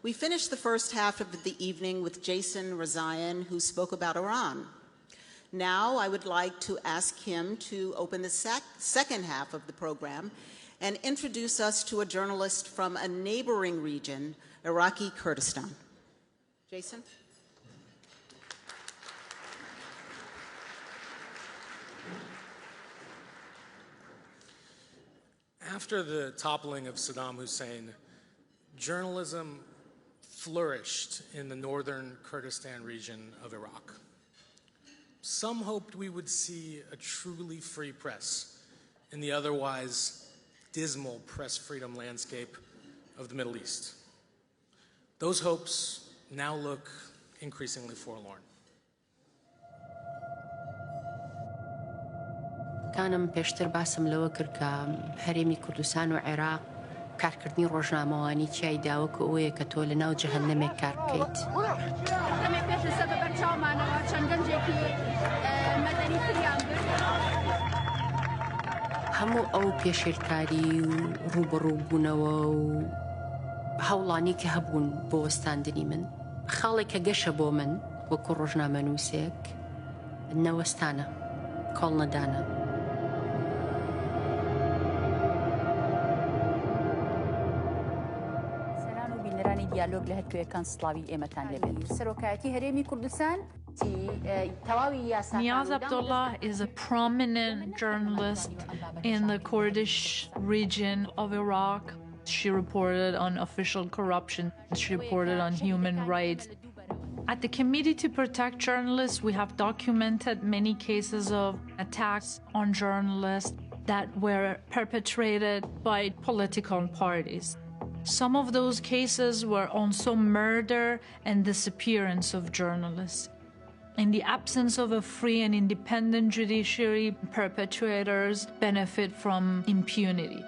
We finished the first half of the evening with Jayson Rəzayیان, who spoke about Iran. Now I would like to ask him to open the second half of the program and introduce us to a journalist from a neighboring region, Iraqi Kurdistan. Jayson? After the toppling of Saddam Hussein, journalism flourished in the northern Kurdistan region of Iraq. Some hoped we would see a truly free press in the otherwise dismal press freedom landscape of the Middle East. Those hopes now look increasingly forlorn. كانم پێشتر باسم لەوە کرد کە هەرێمی کوردستان و عێراق کارکردنی ڕۆژنامەوانی تیای داوە کە ئەوەیە کە تۆ لە ناو جەهەنەمێک کار بکەیت. هەموو ئەو پێشێرکاری و ڕوبەڕووبوونەوە و هەوڵانی کە هەبوون بۆ وەستاندنی من خاڵێک کە گەشە بۆ من وەکو ڕۆژنامەنووسێک نەوەستانە کۆڵ نەدانە. دیالۆگ لە هەرکوێکان سڵاوی ئێمەتان لەبێت. سەرۆکایەتی هەرێمی کوردستان Niyaz Abdullah is a prominent journalist in the Kurdish region of Iraq. She reported on official corruption. She reported on human rights. At the Committee to Protect Journalists, we have documented many cases of attacks on journalists that were perpetrated by political parties. Some of those cases were also murder and disappearance of journalists. In the absence of a free and independent judiciary, perpetrators benefit from impunity.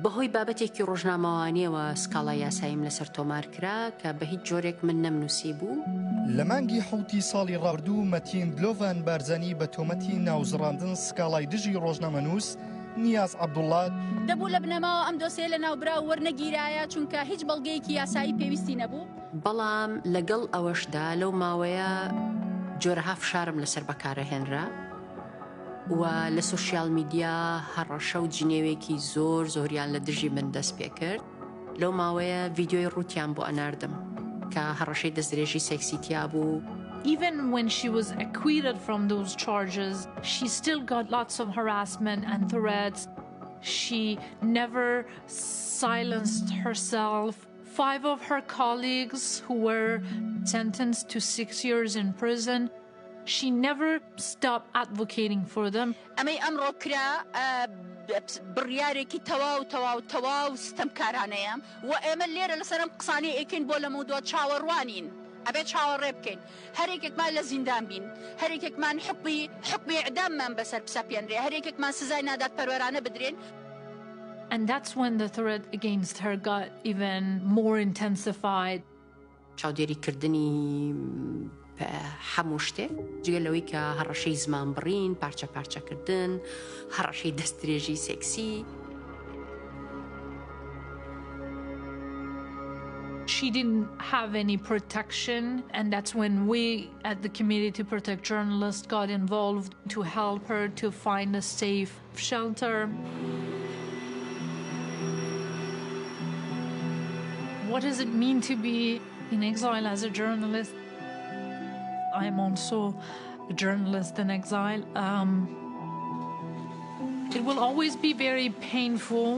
بەهۆی بابەتێکی ڕۆژنامەوانیەوە سکاڵای یاساییم لەسەر تۆمار کرا کە بە هیچ جۆرێک من نەمنووسی بوو. لە مانگی حوتی ساڵی ڕابردوو مەتین دلۆڤان بارزانی بە تۆمەتی ناوزڕاندن سکاڵای دژی ڕۆژنامەنووس نیاز عەبدوڵڵا دەبوو لە بنەماوە ئەم دۆسیە لە ناوبرا وەرنەگیرایە چونکە هیچ بەڵگەیەکی یاسایی پێویستی نەبوو. بەڵام لەگەڵ ئەوەشدا لەو ماوەیە جۆرەها فشارم لەسەر بەکارەهێنرا و لە سوشیال میدیا هەڕەشە و جنێوێکی زۆریان لە دژی من دەست پێ کرد. لەو ماوەیە ڤیدیۆی ڕوتیان بۆ ئەناردم کە هەڕەشەی دەستدرێژی سێکسیتیا بوو. Even when she was acquitted from those charges, she still got lots of harassment and threats. She never silenced herself. 5 of her colleagues who were sentenced to 6 years in prison, she never stopped advocating for them. ئەمەی ئەمڕۆ کرا بڕیارێکی تەواو ستەمکارانەیە و ئێمە لێرە لەسەرم قسانەی ئەکەین بۆ لە مودۆ چاوەڕوانین. ئەبێ چاوەڕێ بکەین. هەرێکێکمان لە زیندان بین. هەرێکێکمان حکمی ئیعداممان بەسەر پسەپێنرێ. هەرێکێکمان سزای نادات پەروەرانە بدرێن. And that's when the threat against her got even more intensified. چاودێریکردنی هەموو شتێک جگە لەوەی کە هەڕەشەی زمان بڕین، پارچەکردن، هەڕەشەی دەستدرێژی سێکسی. She didn't have any protection, and that's when we at the Committee to Protect Journalists got involved to help her to find a safe shelter. What does it mean to be in exile as a journalist? I am also a journalist in exile. It will always be very painful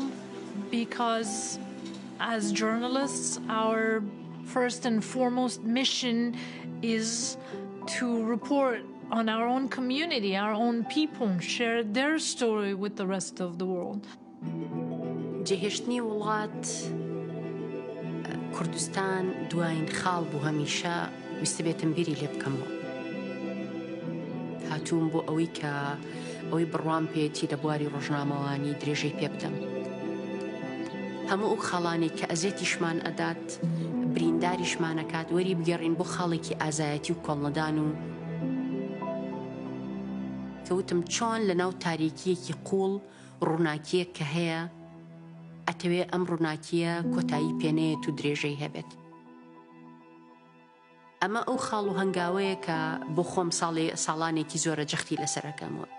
because as journalists, our first and foremost mission is to report on our own community, our own people, share their story with the rest of the world. جێهێشتنی وڵات کوردستان دوایین خاڵ بوو هەمیشە ویستە بێتم بیری لێ بکەمەوە. هاتووم بۆ ئەوەی کە ئەوەی بڕوام پێێتی لە بواری ڕۆژنامەوانی درێژەی پێ بدەم. هەموو ئەو خاڵانێک کە ئەزێتیشمان ئەدات برینداریشمانەکات وەری بگەڕین بۆ خاڵێکی ئازایەتی و کۆڵنەدان و کەوتم چۆن لە ناو تاریکیەکی قوڵ ڕووناکیەک کە هەیە ئەتەوێ ئەم ڕووناکیە کۆتایی پێنەیەت و درێژەی هەبێت. ئەمە ئەو خاڵ و هەنگاوەیە کە بۆ خۆم ساڵانێکی زۆرە جەختی لەسەرەکەمەوە.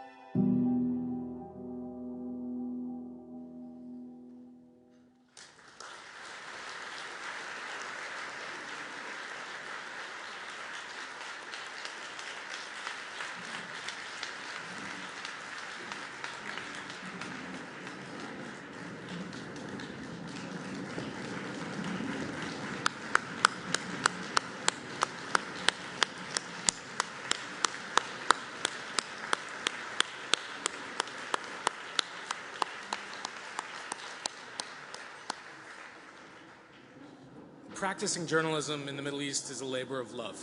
Practicing journalism in the Middle East is a labor of love.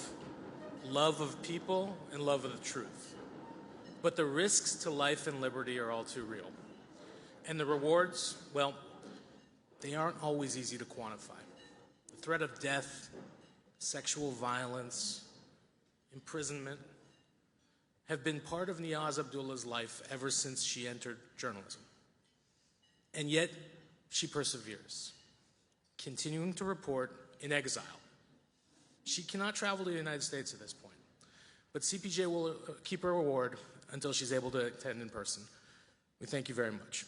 Love of people and love of the truth. But the risks to life and liberty are all too real. And the rewards, well, they aren't always easy to quantify. The threat of death, sexual violence, imprisonment have been part of Niyaz Abdullah's life ever since she entered journalism. And yet, she perseveres, continuing to report in exile. She cannot travel to the United States at this point, but CPJ will keep her reward until she's able to attend in person. We thank you very much.